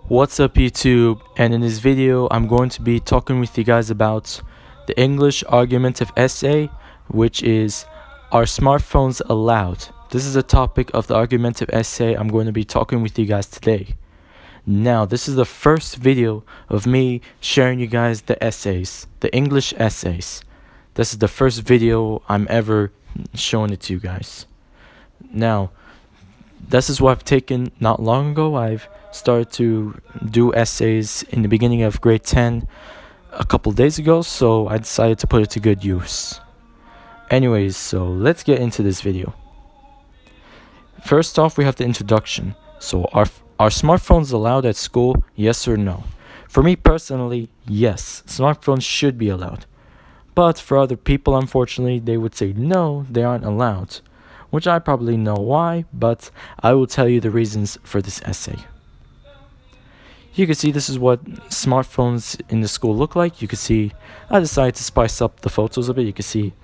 What's up YouTube, and in this video I'm going to be talking with you guys about the English Argumentive Essay, which is, are smartphones allowed? This is the topic of the Argumentive Essay I'm going to be talking with you guys today. Now, this is the first video of me sharing you guys the essays, the English essays. This is the first video I'm ever showing it to you guys. Now, this is what I've taken not long ago. I've started to do essays in the beginning of grade 10 a couple days ago, so I decided to put it to good use. Anyways, so let's get into this video. First off, we have the introduction. So are smartphones allowed at school? Yes or no? For me personally, yes, smartphones should be allowed. But for other people, unfortunately, they would say no, they aren't allowed. Which I probably know why, but I will tell you the reasons for this essay. You can see this is what smartphones in the school look like. You can see I decided to spice up the photos a bit. You can see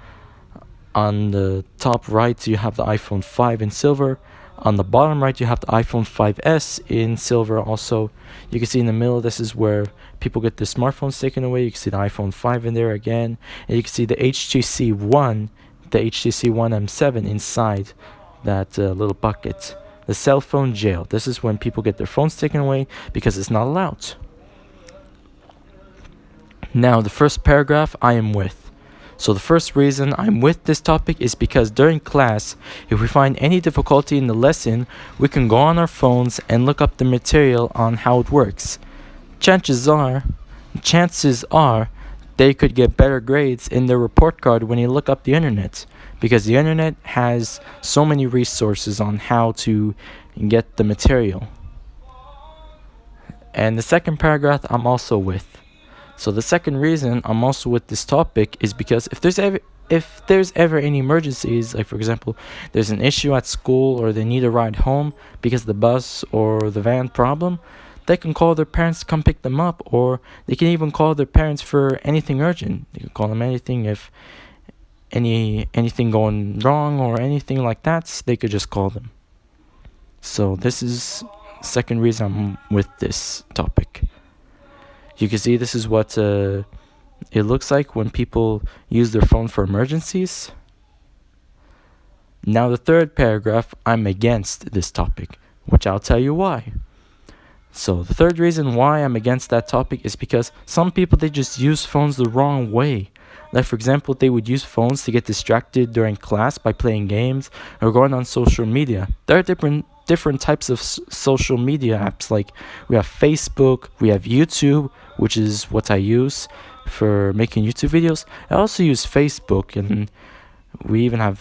on the top right you have the iPhone 5 in silver. On the bottom right you have the iPhone 5S in silver also. You can see in the middle this is where people get their smartphones taken away. You can see the iPhone 5 in there again. And you can see the HTC One, the HTC One M7 inside that little bucket. The cell phone jail. This is when people get their phones taken away because it's not allowed. Now, the first paragraph I am with. So the first reason I'm with this topic is because during class, if we find any difficulty in the lesson, we can go on our phones and look up the material on how it works. Chances are they could get better grades in their report card when you look up the internet, because the internet has so many resources on how to get the material. And the second paragraph I'm also with. So the second reason I'm also with this topic is because if there's ever any emergencies, like for example, there's an issue at school or they need a ride home because the bus or the van problem, they can call their parents to come pick them up, or they can even call their parents for anything urgent. They can call them anything if anything going wrong or anything like that, they could just call them. So this is second reason I'm with this topic. You can see this is what it looks like when people use their phone for emergencies. Now the third paragraph, I'm against this topic, which I'll tell you why. So the third reason why I'm against that topic is because some people, they just use phones the wrong way. Like for example, they would use phones to get distracted during class by playing games or going on social media. There are different types of social media apps. Like we have Facebook, we have YouTube, which is what I use for making YouTube videos. I also use Facebook, and we even have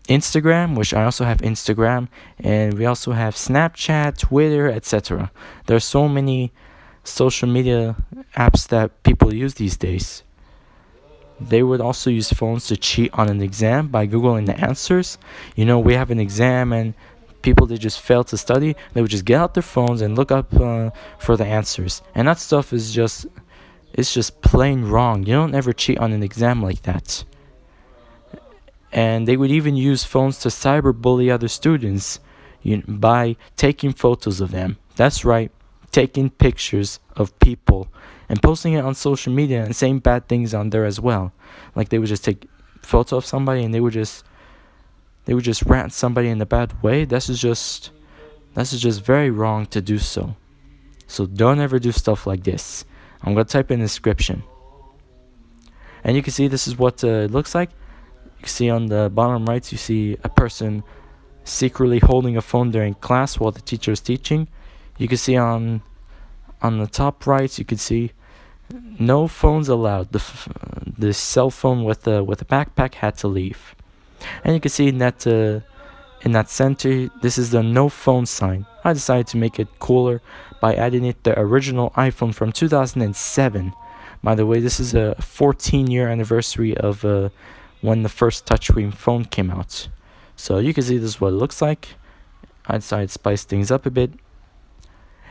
Instagram, which I also have Instagram, and we also have Snapchat, Twitter, etc. There are so many social media apps that people use these days. They would also use phones to cheat on an exam by Googling the answers. You know, we have an exam and people, they just fail to study. They would just get out their phones and look up for the answers. And that stuff is just plain wrong. You don't ever cheat on an exam like that. And they would even use phones to cyberbully other students by taking photos of them. That's right, taking pictures of people and posting it on social media and saying bad things on there as well. Like they would just take a photo of somebody and they would just rant somebody in a bad way. This is just very wrong to do so. So don't ever do stuff like this. I'm gonna type in the description. And you can see this is what it looks like. You can see on the bottom right, you see a person secretly holding a phone during class while the teacher is teaching. You can see on the top right, you can see no phones allowed. The cell phone with a backpack had to leave. And you can see in that center, this is the no phone sign. I decided to make it cooler by adding it the original iPhone from 2007. By the way, this is a 14-year anniversary of when the first touchscreen phone came out. So you can see this is what it looks like. I decided to spice things up a bit.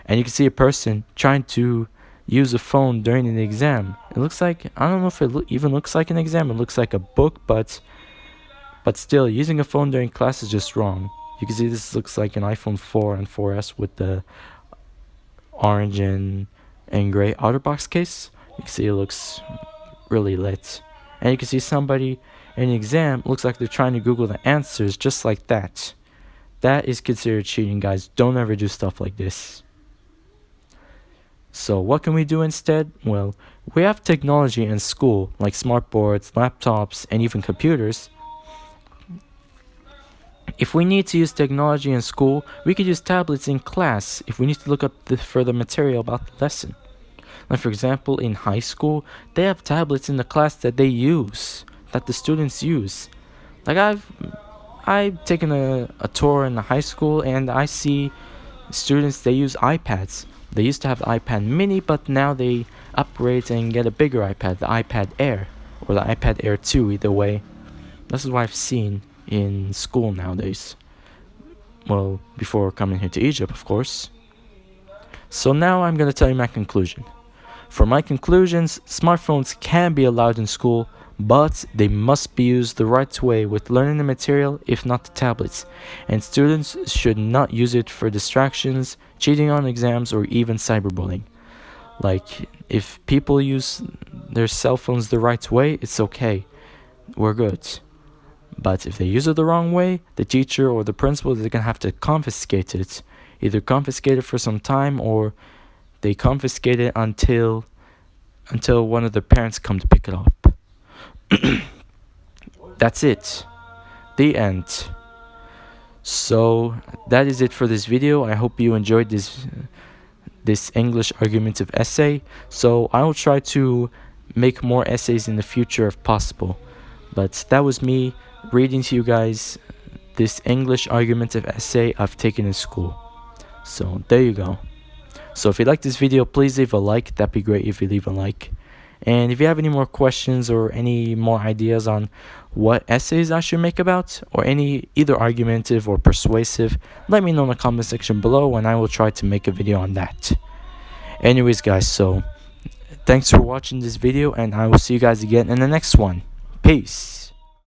And you can see a person trying to use a phone during an exam. It looks like, I don't know if it even looks like an exam. It looks like a book, but still, using a phone during class is just wrong. You can see this looks like an iPhone 4 and 4S with the orange and gray OtterBox case. You can see it looks really lit. And you can see somebody in the exam looks like they're trying to Google the answers just like that. That is considered cheating, guys. Don't ever do stuff like this. So what can we do instead? Well, we have technology in school, like smartboards, laptops, and even computers. If we need to use technology in school, we could use tablets in class if we need to look up the further material about the lesson. Like for example, in high school, they have tablets in the class that they use, that the students use. Like I've taken a tour in the high school and I see students, they use iPads. They used to have the iPad mini, but now they upgrade and get a bigger iPad, the iPad Air, or the iPad Air 2, either way. This is what I've seen in school nowadays. Well, before coming here to Egypt, of course. So now I'm going to tell you my conclusion. For my conclusions, smartphones can be allowed in school, but they must be used the right way with learning the material, if not the tablets. And students should not use it for distractions, cheating on exams, or even cyberbullying. Like, if people use their cell phones the right way, it's okay. We're good. But if they use it the wrong way, the teacher or the principal, they're gonna have to confiscate it. Either confiscate it for some time, or they confiscate it until one of the parents come to pick it up. That's it. The end. So that is it for this video. I hope you enjoyed this English argumentative essay. So I will try to make more essays in the future if possible. But that was me reading to you guys this English argumentative essay I've taken in school. So there you go. So if you like this video, please leave a like. That'd be great if you leave a like. And if you have any more questions or any more ideas on what essays I should make about, or any either argumentative or persuasive, let me know in the comment section below and I will try to make a video on that. Anyways guys, so thanks for watching this video and I will see you guys again in the next one. Peace.